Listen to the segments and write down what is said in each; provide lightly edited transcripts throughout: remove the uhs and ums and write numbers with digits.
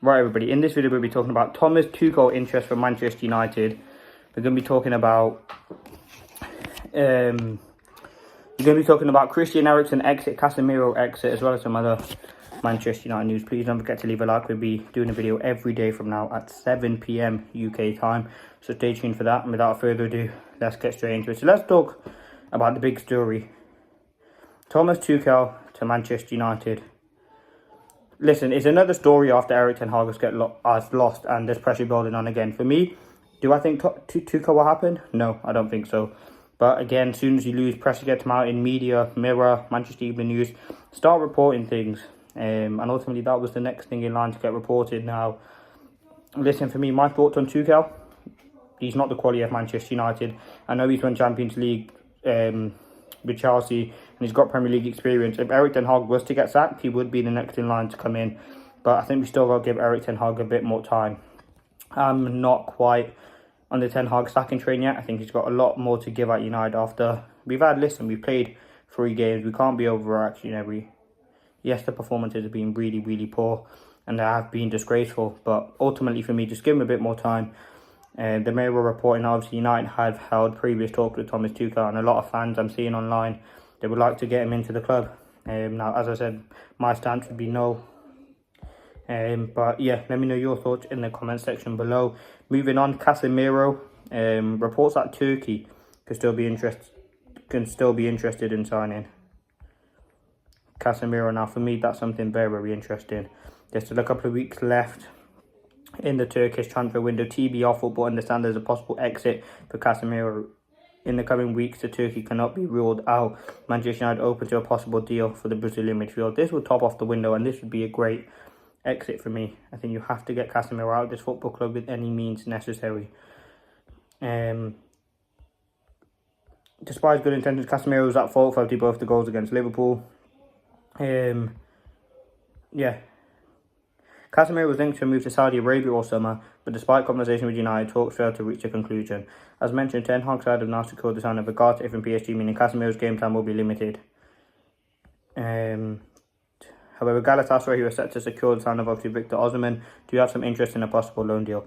Right, everybody, in this video we'll be talking about Thomas Tuchel interest from Manchester United. We're going to be talking about Christian Eriksen exit, Casemiro exit, as well as some other Manchester United news. Please don't forget to leave a like. We'll be doing a video every day from now at 7 p.m. UK time, so stay tuned for that. And without further ado, let's get straight into it. So let's talk about the big story. Thomas Tuchel to Manchester United. Listen, it's another story after Erik ten Hag has lost and there's pressure building on again. For me, do I think Tuchel will happen? No, I don't think so. But again, as soon as you lose, pressure gets out in media, Mirror, Manchester Evening News, start reporting things. And ultimately, that was the next thing in line to get reported. Now, listen, for me, my thoughts on Tuchel, he's not the quality of Manchester United. I know he's won Champions League with Chelsea, and he's got Premier League experience. If Erik ten Hag was to get sacked, he would be the next in line to come in. But I think we still got to give Erik ten Hag a bit more time. I'm not quite on the ten Hag sacking train yet. I think he's got a lot more to give at United after we've played 3 games. We can't be overreacting Yes, the performances have been really, really poor, and they have been disgraceful. But ultimately, for me, just give him a bit more time. The Mirror reporting, obviously, United have held previous talks with Thomas Tuchel, and a lot of fans I'm seeing online, they would like to get him into the club. Now, as I said, my stance would be no. But yeah, let me know your thoughts in the comment section below. Moving on, Casemiro. Reports that Turkey can still be interested in signing Casemiro. Now, for me, that's something very, very interesting. There's still a couple of weeks left in the Turkish transfer window. TBR Football understand there's a possible exit for Casemiro in the coming weeks. The Turkey cannot be ruled out. Manchester United open to a possible deal for the Brazilian midfield. This would top off the window, and this would be a great exit for me. I think you have to get Casemiro out of this football club with any means necessary. Despite good intentions, Casemiro was at fault for both the goals against Liverpool. Casemiro was linked to a move to Saudi Arabia all summer, but despite conversation with United, talks failed to reach a conclusion. As mentioned, Ten Hag's side have now secured the sign of Agathe from PSG, meaning Casemiro's game time will be limited. However, Galatasaray, who are set to secure the sign of obviously Victor Osimhen, do have some interest in a possible loan deal.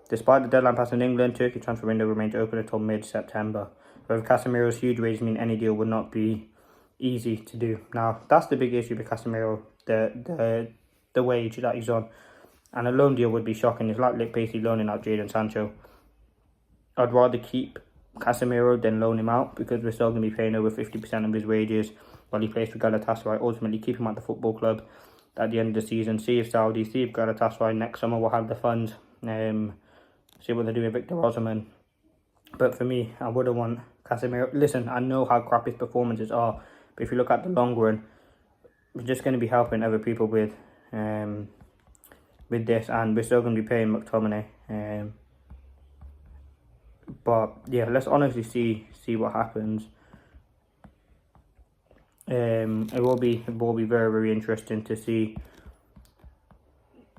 Despite the deadline passing in England, Turkey transfer window remains open until mid-September. However, Casemiro's huge wages mean any deal would not be easy to do. Now, that's the big issue with Casemiro, the wage that he's on. And a loan deal would be shocking. It's like basically loaning out Jadon Sancho. I'd rather keep Casemiro than loan him out, because we're still going to be paying over 50% of his wages while he plays for Galatasaray. Ultimately, keep him at the football club at the end of the season. See if Galatasaray next summer will have the funds. See what they do with Victor Osimhen. But for me, I wouldn't want Casemiro. Listen, I know how crap his performances are, but if you look at the long run, we're just going to be helping other people with this, and we're still going to be paying McTominay. But yeah, let's honestly see what happens. It will be very, very interesting to see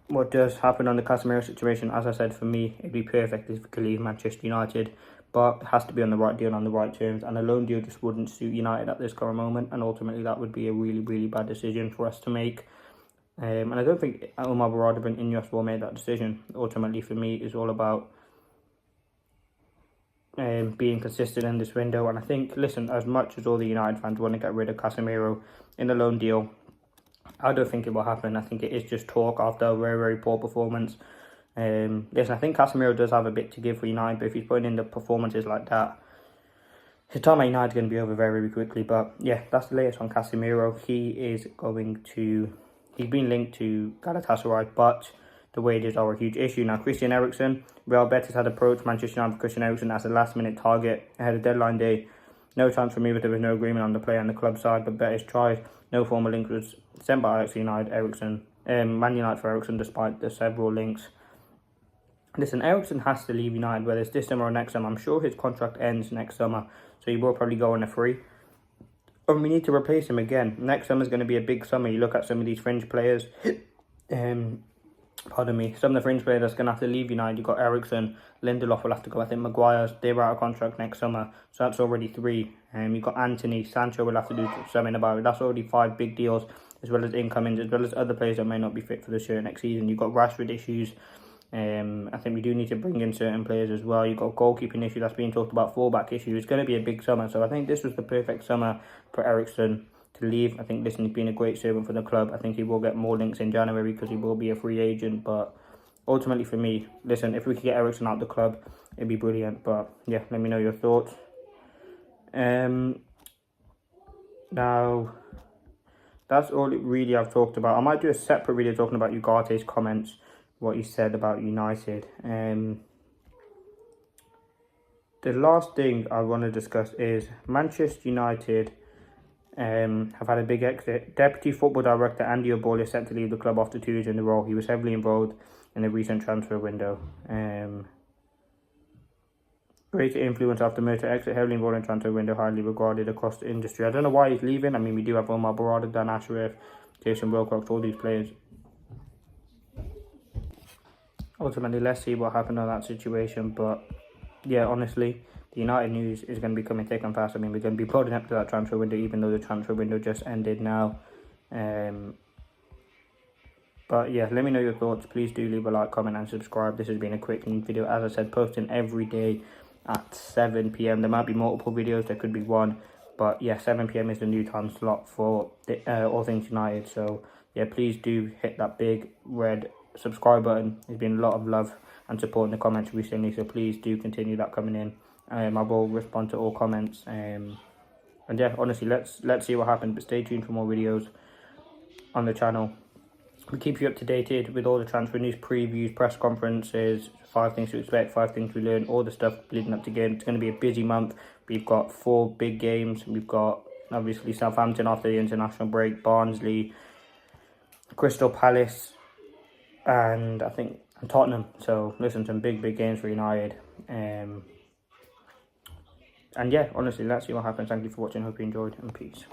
what does happen on the Casemiro situation. As I said, for me, it'd be perfect if we could leave Manchester United, but it has to be on the right deal, on the right terms, and a loan deal just wouldn't suit United at this current moment, and ultimately that would be a really, really bad decision for us to make. And I don't think Omar Barada and Ineos will make that decision. Ultimately, for me, it's all about being consistent in this window. And I think, listen, as much as all the United fans want to get rid of Casemiro in the loan deal, I don't think it will happen. I think it is just talk after a very, very poor performance. Listen, I think Casemiro does have a bit to give for United, but if he's putting in the performances like that, his time at United is going to be over very, very quickly. But yeah, that's the latest on Casemiro. He's been linked to Galatasaray, but the wages are a huge issue. Now, Christian Eriksen, Real Betis had approached Manchester United for Christian Eriksen as a last-minute target ahead of deadline day. No chance for me, but there was no agreement on the player on the club side, but Betis tried. No formal link was sent by Man United for Eriksen, despite the several links. Listen, Eriksen has to leave United, whether it's this summer or next summer. I'm sure his contract ends next summer, so he will probably go on a free. And we need to replace him again. Next summer is going to be a big summer. You look at some of these fringe players. Some of the fringe players that's going to have to leave United. You've got Eriksen, Lindelof will have to go. I think Maguire's, they're out of contract next summer, so that's already 3. You've got Anthony, Sancho will have to do something about it. That's already 5 big deals as well as incomings, as well as other players that may not be fit for the shirt next season. You've got Rashford issues. I think we do need to bring in certain players as well. You've got goalkeeping issue that's being talked about, fullback issue. It's going to be a big summer, so I think this was the perfect summer for Eriksen to leave. I think listen, he's been a great servant for the club. I think he will get more links in January because he will be a free agent, but ultimately for me, listen, if we could get Eriksen out of the club, it'd be brilliant. But yeah, let me know your thoughts. Now, that's all really I've talked about. I might do a separate video talking about Ugarte's comments, what he said about United. The last thing I want to discuss is Manchester United have had a big exit. Deputy Football Director Andy O'Boyle is set to leave the club after 2 years in a row. He was heavily involved in the recent transfer window. Great influence after Mercer exit, heavily involved in transfer window, highly regarded across the industry. I don't know why he's leaving. I mean, we do have Omar Barada, Dan Ashraf, Jason Wilcox, all these players. Ultimately, let's see what happened on that situation. But yeah, honestly, the United news is going to be coming thick and fast. I mean, we're going to be building up to that transfer window, even though the transfer window just ended now. But yeah, let me know your thoughts. Please do leave a like, comment and subscribe. This has been a quick video. As I said, posting every day at 7 p.m. There might be multiple videos. There could be one. But yeah, 7 p.m. is the new time slot for All Things United. So yeah, please do hit that big red subscribe button. There's been a lot of love and support in the comments recently. So please do continue that coming in. I will respond to all comments. And yeah, honestly, let's see what happens. But stay tuned for more videos on the channel. We keep you up to date with all the transfer news, previews, press conferences, 5 things to expect, 5 things to learn, all the stuff leading up to game. It's going to be a busy month. We've got 4 big games. We've got obviously Southampton after the international break, Barnsley, Crystal Palace, and I think Tottenham. So listen, some big games for United. And yeah, honestly, let's see what happens. Thank you for watching. Hope you enjoyed, and peace.